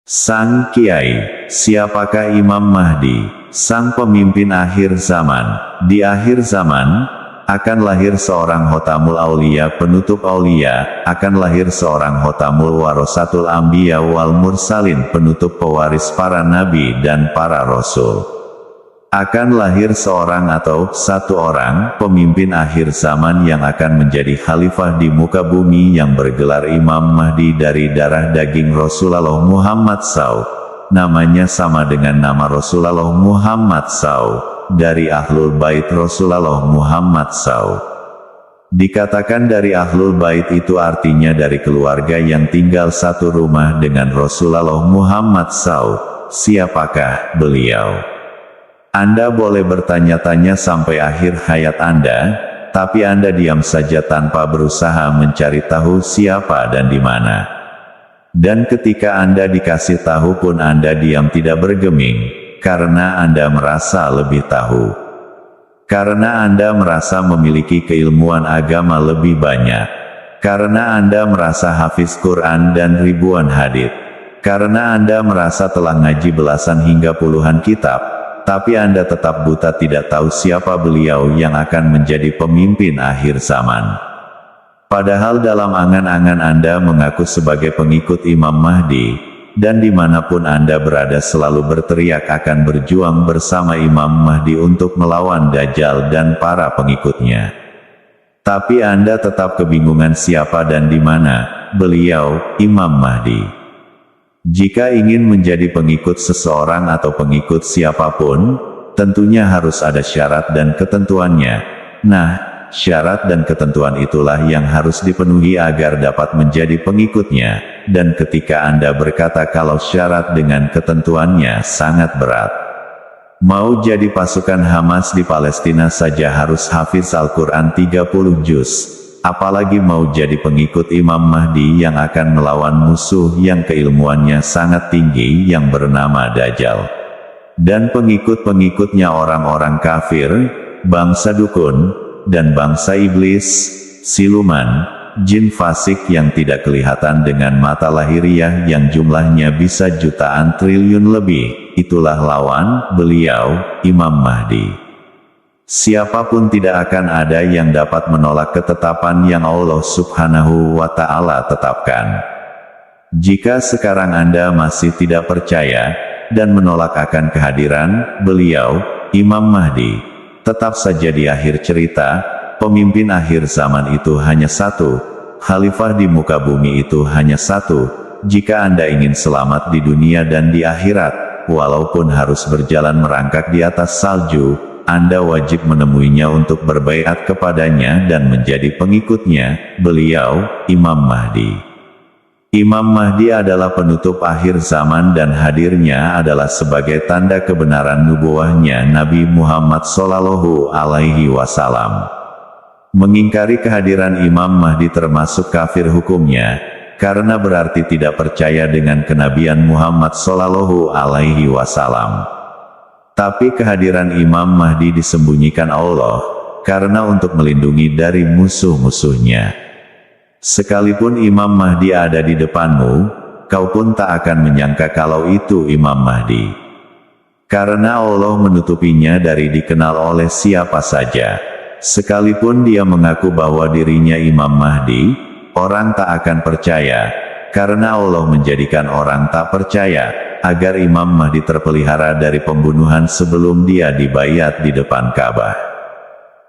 Sang Kiai, siapakah Imam Mahdi, sang pemimpin akhir zaman? Di akhir zaman, akan lahir seorang Khotamul Aulia, penutup aulia, akan lahir seorang Khotamul Warasatul Anbiya wal Mursalin, penutup pewaris para nabi dan para rasul. Akan lahir seorang atau satu orang pemimpin akhir zaman yang akan menjadi khalifah di muka bumi yang bergelar Imam Mahdi dari darah daging Rasulullah Muhammad SAW. Namanya sama dengan nama Rasulullah Muhammad SAW, dari Ahlul Bait Rasulullah Muhammad SAW. Dikatakan dari Ahlul Bait itu artinya dari keluarga yang tinggal satu rumah dengan Rasulullah Muhammad SAW. Siapakah beliau? Anda boleh bertanya-tanya sampai akhir hayat Anda, tapi Anda diam saja tanpa berusaha mencari tahu siapa dan di mana. Dan ketika Anda dikasih tahu pun Anda diam tidak bergeming, karena Anda merasa lebih tahu. Karena Anda merasa memiliki keilmuan agama lebih banyak. Karena Anda merasa hafiz Quran dan ribuan hadits. Karena Anda merasa telah ngaji belasan hingga puluhan kitab. Tapi Anda tetap buta tidak tahu siapa beliau yang akan menjadi pemimpin akhir zaman. Padahal dalam angan-angan Anda mengaku sebagai pengikut Imam Mahdi, dan dimanapun Anda berada selalu berteriak akan berjuang bersama Imam Mahdi untuk melawan Dajjal dan para pengikutnya. Tapi Anda tetap kebingungan siapa dan di mana beliau, Imam Mahdi. Jika ingin menjadi pengikut seseorang atau pengikut siapapun, tentunya harus ada syarat dan ketentuannya. Nah, syarat dan ketentuan itulah yang harus dipenuhi agar dapat menjadi pengikutnya. Dan ketika Anda berkata kalau syarat dengan ketentuannya sangat berat. Mau jadi pasukan Hamas di Palestina saja harus hafiz Al-Quran 30 juz. Apalagi mau jadi pengikut Imam Mahdi yang akan melawan musuh yang keilmuannya sangat tinggi yang bernama Dajjal. Dan pengikut-pengikutnya orang-orang kafir, bangsa dukun, dan bangsa iblis, siluman, jin fasik yang tidak kelihatan dengan mata lahiriah yang jumlahnya bisa jutaan triliun lebih. Itulah lawan beliau, Imam Mahdi. Siapapun tidak akan ada yang dapat menolak ketetapan yang Allah Subhanahu wa Ta'ala tetapkan. Jika sekarang Anda masih tidak percaya dan menolak akan kehadiran beliau, Imam Mahdi, tetap saja di akhir cerita, pemimpin akhir zaman itu hanya satu, khalifah di muka bumi itu hanya satu. Jika Anda ingin selamat di dunia dan di akhirat, walaupun harus berjalan merangkak di atas salju, Anda wajib menemuinya untuk berbaiat kepadanya dan menjadi pengikutnya, beliau, Imam Mahdi. Imam Mahdi adalah penutup akhir zaman dan hadirnya adalah sebagai tanda kebenaran nubuahnya Nabi Muhammad Shallallahu Alaihi Wasallam. Mengingkari kehadiran Imam Mahdi termasuk kafir hukumnya, karena berarti tidak percaya dengan kenabian Muhammad Shallallahu Alaihi Wasallam. Tapi kehadiran Imam Mahdi disembunyikan Allah, karena untuk melindungi dari musuh-musuhnya. Sekalipun Imam Mahdi ada di depanmu, kau pun tak akan menyangka kalau itu Imam Mahdi. Karena Allah menutupinya dari dikenal oleh siapa saja. Sekalipun dia mengaku bahwa dirinya Imam Mahdi, orang tak akan percaya, karena Allah menjadikan orang tak percaya agar Imam Mahdi terpelihara dari pembunuhan sebelum dia dibayat di depan Ka'bah.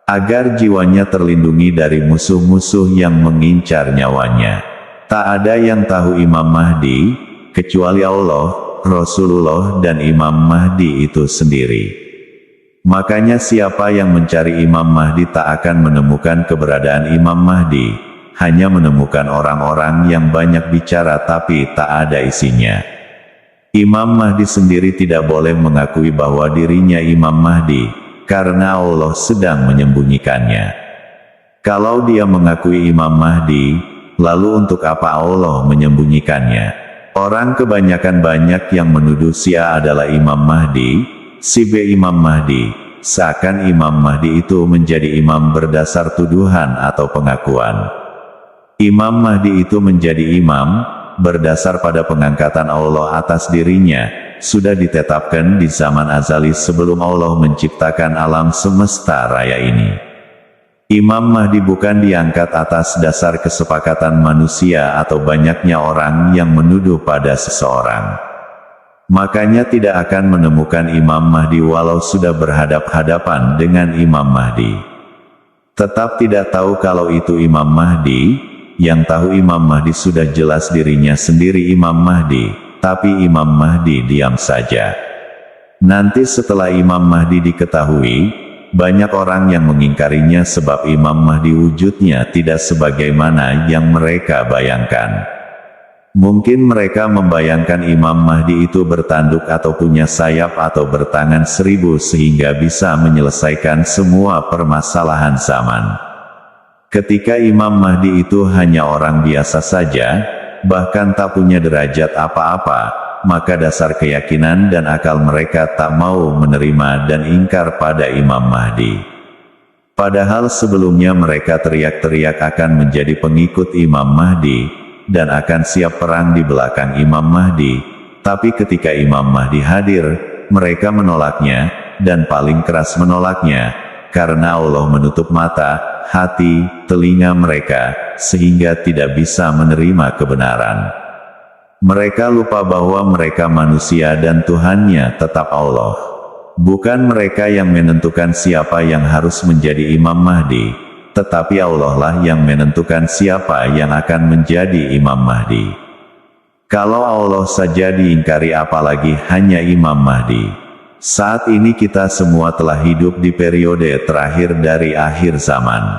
Agar jiwanya terlindungi dari musuh-musuh yang mengincar nyawanya. Tak ada yang tahu Imam Mahdi, kecuali Allah, Rasulullah dan Imam Mahdi itu sendiri. Makanya siapa yang mencari Imam Mahdi tak akan menemukan keberadaan Imam Mahdi, hanya menemukan orang-orang yang banyak bicara tapi tak ada isinya. Imam Mahdi sendiri tidak boleh mengakui bahwa dirinya Imam Mahdi, karena Allah sedang menyembunyikannya. Kalau dia mengakui Imam Mahdi, lalu untuk apa Allah menyembunyikannya? Orang kebanyakan banyak yang menuduh si A adalah Imam Mahdi, si B Imam Mahdi, seakan Imam Mahdi itu menjadi imam berdasar tuduhan atau pengakuan. Imam Mahdi itu menjadi imam, berdasar pada pengangkatan Allah atas dirinya, sudah ditetapkan di zaman azali sebelum Allah menciptakan alam semesta raya ini. Imam Mahdi bukan diangkat atas dasar kesepakatan manusia atau banyaknya orang yang menuduh pada seseorang. Makanya tidak akan menemukan Imam Mahdi walau sudah berhadap-hadapan dengan Imam Mahdi. Tetap tidak tahu kalau itu Imam Mahdi. Yang tahu Imam Mahdi sudah jelas dirinya sendiri Imam Mahdi, tapi Imam Mahdi diam saja. Nanti setelah Imam Mahdi diketahui, banyak orang yang mengingkarinya sebab Imam Mahdi wujudnya tidak sebagaimana yang mereka bayangkan. Mungkin mereka membayangkan Imam Mahdi itu bertanduk atau punya sayap atau bertangan 1000 sehingga bisa menyelesaikan semua permasalahan zaman. Ketika Imam Mahdi itu hanya orang biasa saja, bahkan tak punya derajat apa-apa, maka dasar keyakinan dan akal mereka tak mau menerima dan ingkar pada Imam Mahdi. Padahal sebelumnya mereka teriak-teriak akan menjadi pengikut Imam Mahdi, dan akan siap perang di belakang Imam Mahdi, tapi ketika Imam Mahdi hadir, mereka menolaknya, dan paling keras menolaknya, karena Allah menutup mata, hati, telinga mereka, sehingga tidak bisa menerima kebenaran. Mereka lupa bahwa mereka manusia dan Tuhannya tetap Allah. Bukan mereka yang menentukan siapa yang harus menjadi Imam Mahdi, tetapi Allah lah yang menentukan siapa yang akan menjadi Imam Mahdi. Kalau Allah saja diingkari apalagi hanya Imam Mahdi. Saat ini kita semua telah hidup di periode terakhir dari akhir zaman.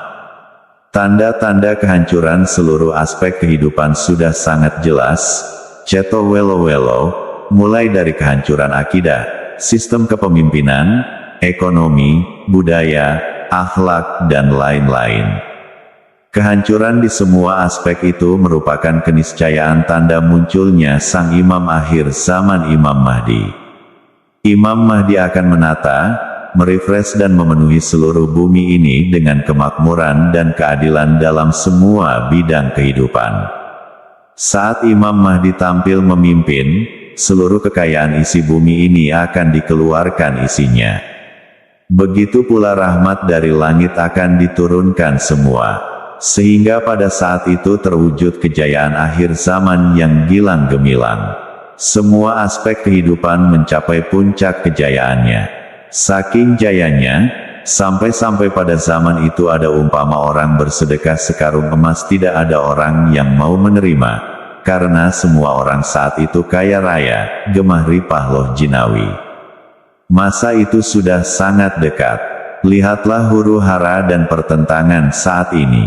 Tanda-tanda kehancuran seluruh aspek kehidupan sudah sangat jelas. Ceto welo-welo, mulai dari kehancuran akidah, sistem kepemimpinan, ekonomi, budaya, akhlak, dan lain-lain. Kehancuran di semua aspek itu merupakan keniscayaan tanda munculnya sang imam akhir zaman Imam Mahdi. Imam Mahdi akan menata, merefresh dan memenuhi seluruh bumi ini dengan kemakmuran dan keadilan dalam semua bidang kehidupan. Saat Imam Mahdi tampil memimpin, seluruh kekayaan isi bumi ini akan dikeluarkan isinya. Begitu pula rahmat dari langit akan diturunkan semua. Sehingga pada saat itu terwujud kejayaan akhir zaman yang gilang gemilang. Semua aspek kehidupan mencapai puncak kejayaannya. Saking jayanya, sampai-sampai pada zaman itu ada umpama orang bersedekah sekarung emas tidak ada orang yang mau menerima, karena semua orang saat itu kaya raya, gemah ripah loh jinawi. Masa itu sudah sangat dekat. Lihatlah huru-hara dan pertentangan saat ini,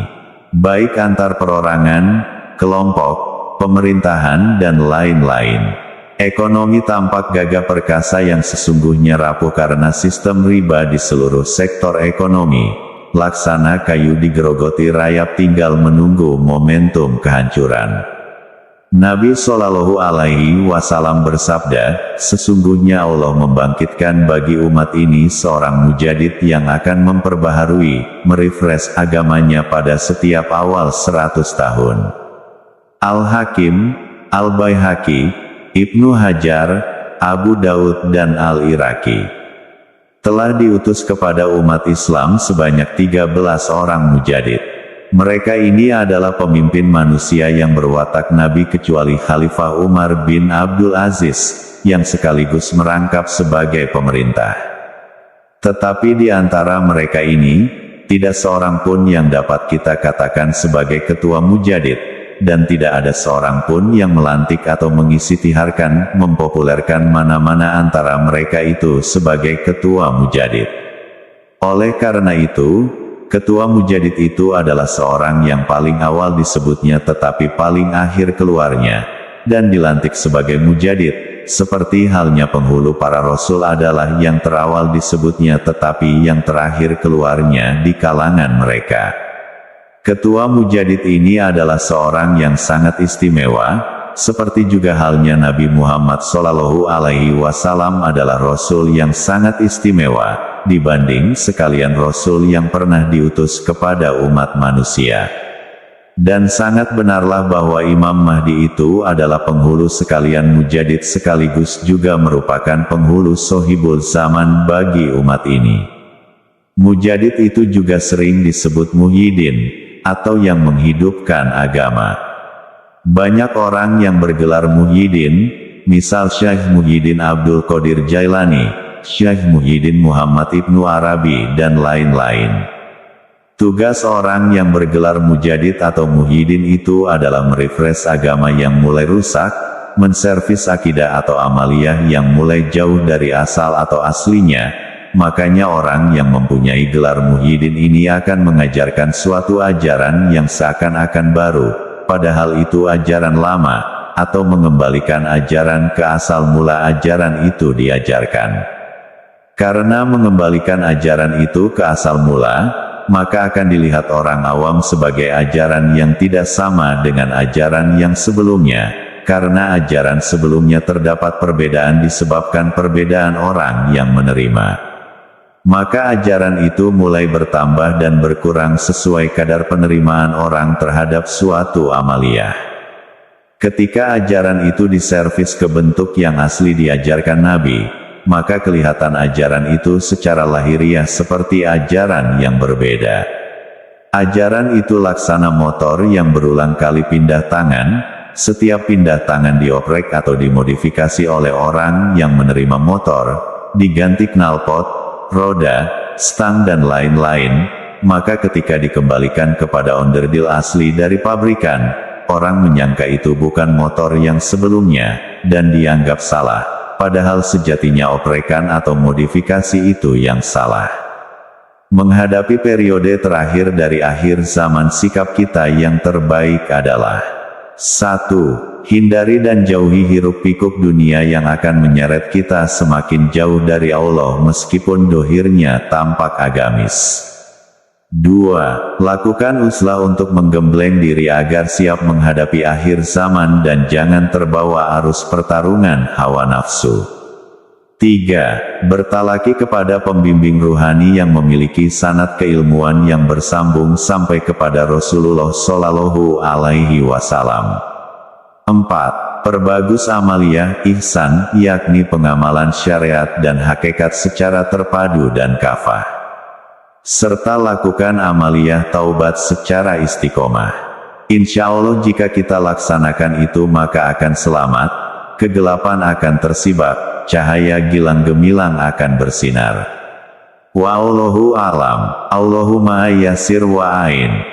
baik antar perorangan, kelompok, pemerintahan dan lain-lain. Ekonomi tampak gagah perkasa yang sesungguhnya rapuh karena sistem riba di seluruh sektor ekonomi. Laksana kayu digerogoti rayap tinggal menunggu momentum kehancuran. Nabi Shallallahu Alaihi Wasallam bersabda, sesungguhnya Allah membangkitkan bagi umat ini seorang mujadid yang akan memperbaharui, merefresh agamanya pada setiap awal 100 tahun. Al-Hakim, Al-Baihaqi, Ibnu Hajar, Abu Daud dan Al-Iraqi telah diutus kepada umat Islam sebanyak 13 orang mujadid. Mereka ini adalah pemimpin manusia yang berwatak nabi kecuali Khalifah Umar bin Abdul Aziz, yang sekaligus merangkap sebagai pemerintah. Tetapi di antara mereka ini, tidak seorang pun yang dapat kita katakan sebagai ketua mujadid. Dan tidak ada seorang pun yang melantik atau mengisi-tiharkan, mempopulerkan mana-mana antara mereka itu sebagai ketua mujadid. Oleh karena itu, ketua mujadid itu adalah seorang yang paling awal disebutnya tetapi paling akhir keluarnya, dan dilantik sebagai mujadid, seperti halnya penghulu para rasul adalah yang terawal disebutnya tetapi yang terakhir keluarnya di kalangan mereka. Ketua mujadid ini adalah seorang yang sangat istimewa, seperti juga halnya Nabi Muhammad Shallallahu Alaihi Wasallam adalah Rasul yang sangat istimewa, dibanding sekalian Rasul yang pernah diutus kepada umat manusia. Dan sangat benarlah bahwa Imam Mahdi itu adalah penghulu sekalian mujadid sekaligus juga merupakan penghulu sohibul zaman bagi umat ini. Mujadid itu juga sering disebut muhyiddin, atau yang menghidupkan agama. Banyak orang yang bergelar muhyiddin, misal Syekh Muhyiddin Abdul Qadir Jailani, Syekh Muhyiddin Muhammad Ibnu Arabi dan lain-lain. Tugas orang yang bergelar mujadid atau muhyiddin itu adalah merefresh agama yang mulai rusak, menservis akidah atau amaliyah yang mulai jauh dari asal atau aslinya. Makanya orang yang mempunyai gelar muhyiddin ini akan mengajarkan suatu ajaran yang seakan-akan baru, padahal itu ajaran lama, atau mengembalikan ajaran ke asal mula ajaran itu diajarkan. Karena mengembalikan ajaran itu ke asal mula, maka akan dilihat orang awam sebagai ajaran yang tidak sama dengan ajaran yang sebelumnya, karena ajaran sebelumnya terdapat perbedaan disebabkan perbedaan orang yang menerima. Maka ajaran itu mulai bertambah dan berkurang sesuai kadar penerimaan orang terhadap suatu amaliyah. Ketika ajaran itu diservis ke bentuk yang asli diajarkan Nabi, maka kelihatan ajaran itu secara lahiriah seperti ajaran yang berbeda. Ajaran itu laksana motor yang berulang kali pindah tangan, setiap pindah tangan dioprek atau dimodifikasi oleh orang yang menerima motor, diganti knalpot, roda, stang dan lain-lain, maka ketika dikembalikan kepada onderdil asli dari pabrikan, orang menyangka itu bukan motor yang sebelumnya, dan dianggap salah. Padahal sejatinya oprekan atau modifikasi itu yang salah. Menghadapi periode terakhir dari akhir zaman, sikap kita yang terbaik adalah 1. Hindari dan jauhi hiruk-pikuk dunia yang akan menyeret kita semakin jauh dari Allah meskipun dohirnya tampak agamis. 2. Lakukan usaha untuk menggembleng diri agar siap menghadapi akhir zaman dan jangan terbawa arus pertarungan hawa nafsu. 3. Bertalaki kepada pembimbing ruhani yang memiliki sanad keilmuan yang bersambung sampai kepada Rasulullah Shallallahu Alaihi Wasallam. 4. Perbagus amaliyah, ihsan, yakni pengamalan syariat dan hakikat secara terpadu dan kafah. Serta lakukan amaliyah taubat secara istiqomah. Insya Allah jika kita laksanakan itu maka akan selamat, kegelapan akan tersibak, cahaya gilang gemilang akan bersinar. Wallahu a'lam. Allahumma yassir wa a'in.